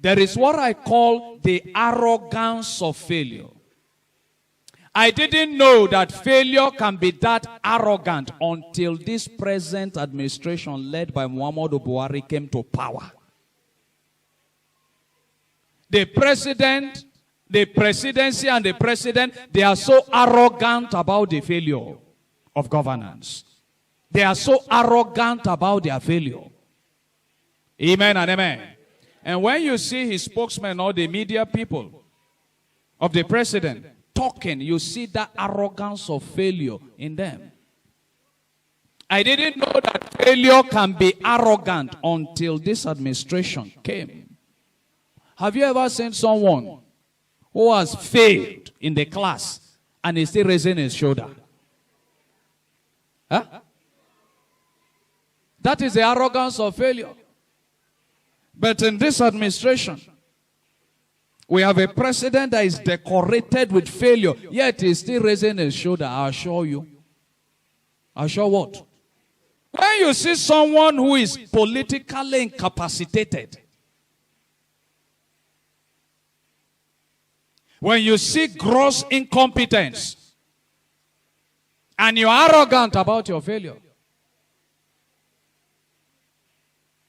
There is what I call the arrogance of failure. I didn't know that failure can be that arrogant until this present administration led by Muhammadu Buhari came to power. The president, the presidency and the president, they are so arrogant about the failure of governance. They are so arrogant about their failure. Amen and amen. And when you see his spokesman or the media people of the president talking, you see that arrogance of failure in them. I didn't know that failure can be arrogant until this administration came. Have you ever seen someone who has failed in the class and is still raising his shoulder? Huh? That is the arrogance of failure. But in this administration, we have a president that is decorated with failure, yet he's still raising his shoulder. I assure you. I assure what? When you see someone who is politically incapacitated, when you see gross incompetence, and you're arrogant about your failure.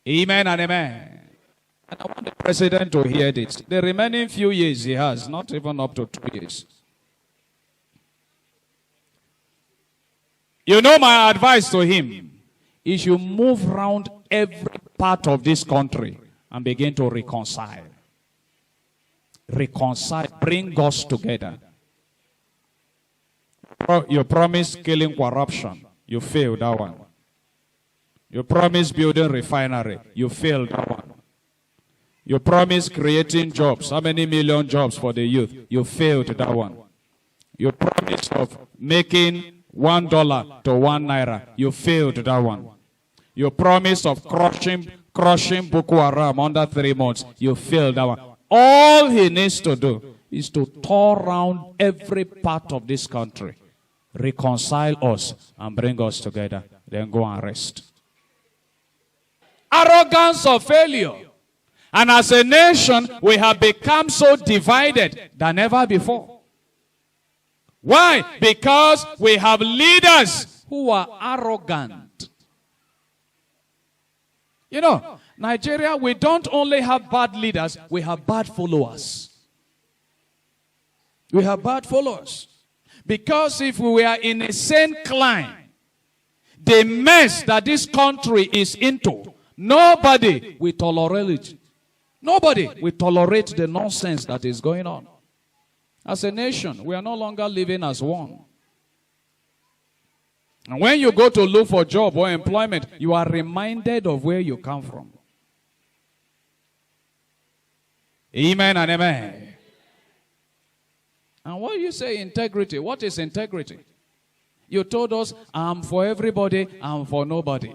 Amen and amen. And I want the president to hear this. The remaining few years he has, not even up to 2 years. You know my advice to him. He should move around every part of this country and begin to reconcile. Reconcile, bring us together. You promised killing corruption. You failed that one. You promised building refinery. You failed that one. You promised creating jobs. How many million jobs for the youth? You failed that one. You promised of making $1 to 1 naira. You failed that one. You promised of crushing Boko Haram under 3 months. You failed that one. All he needs to do is to tour around every part of this country, reconcile us, and bring us together. Then go and rest. Arrogance of failure. And as a nation, we have become so divided than ever before. Why? Because we have leaders who are arrogant. You know, Nigeria, we don't only have bad leaders, we have bad followers. We have bad followers. Because if we were in a sane climb, the mess that this country is into, nobody will tolerate it. Nobody will tolerate the nonsense that is going on. As a nation, we are no longer living as one. And when you go to look for job or employment, you are reminded of where you come from. Amen and amen. And what do you say integrity? What is integrity? You told us, I'm for everybody, I'm for nobody.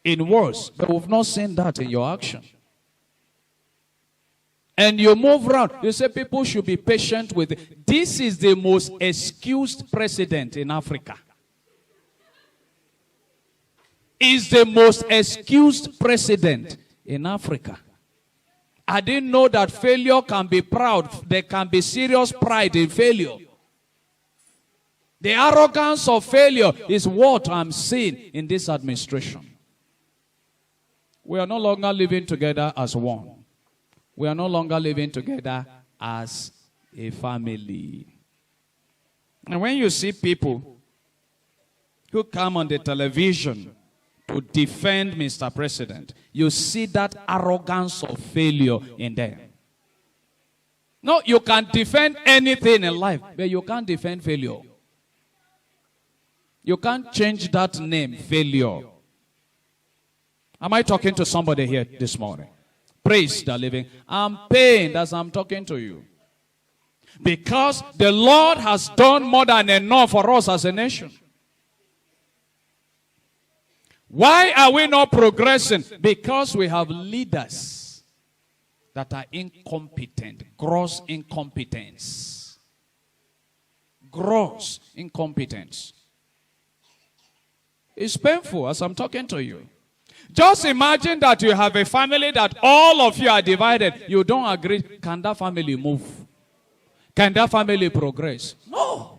In words, but we've not seen that in your action. And you move around. You say people should be patient with it. This is the most excused president in Africa. Is the most excused president in Africa. I didn't know that failure can be proud. There can be serious pride in failure. The arrogance of failure is what I'm seeing in this administration. We are no longer living together as one. We are no longer living together as a family. And when you see people who come on the television to defend Mr. President, you see that arrogance of failure in them. No, you can defend anything in life, but you can't defend failure. You can't change that name, failure. Am I talking to somebody here this morning? Praise the living. I'm pained as I'm talking to you. Because the Lord has done more than enough for us as a nation. Why are we not progressing? Because we have leaders that are incompetent. Gross incompetence. Gross incompetence. It's painful as I'm talking to you. Just imagine that you have a family that all of you are divided. You don't agree. Can that family move? Can that family progress? No.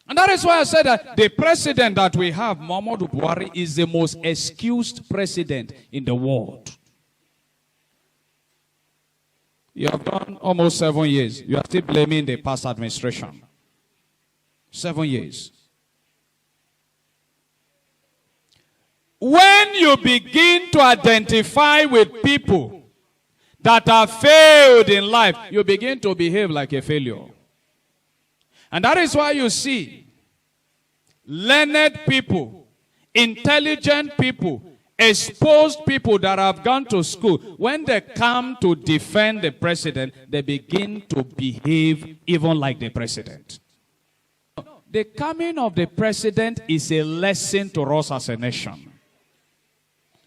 And that is why I said that the president that we have, Muhammadu Buhari, is the most excused president in the world. You have done almost 7 years. You are still blaming the past administration. 7 years. When you begin to identify with people that have failed in life, you begin to behave like a failure. And that is why you see learned people, intelligent people, exposed people that have gone to school, when they come to defend the president, they begin to behave even like the president. The coming of the president is a lesson to us as a nation.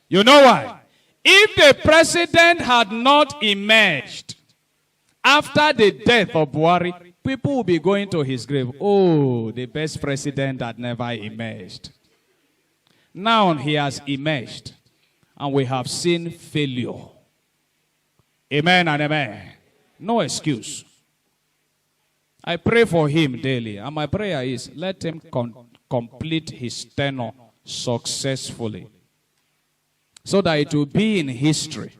You know why? If the president had not emerged after the death of Buhari, people will be going to his grave. Oh, the best president that never emerged. Now he has emerged, and we have seen failure. Amen and amen. No excuse. I pray for him daily, and my prayer is, let him complete his tenure successfully, so that it will be in history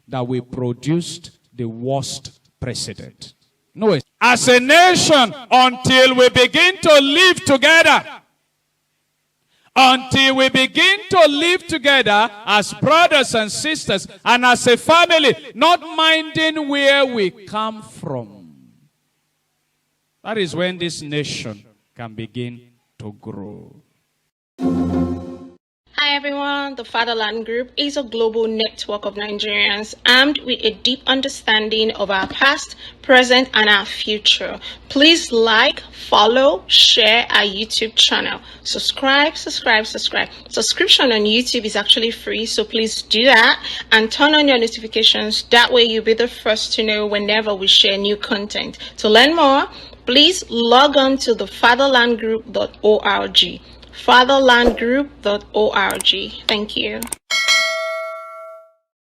that we produced the worst president. No, as a nation, until we begin to live together, until we begin to live together as brothers and sisters and as a family, not minding where we come from, that is when this nation can begin to grow. Hi everyone, the Fatherland Group is a global network of Nigerians armed with a deep understanding of our past, present, and our future. Please like, follow, share our YouTube channel. Subscribe. Subscription on YouTube is actually free, so please do that and turn on your notifications. That way you'll be the first to know whenever we share new content. To learn more, please log on to the fatherlandgroup.org. fatherlandgroup.org. Thank you.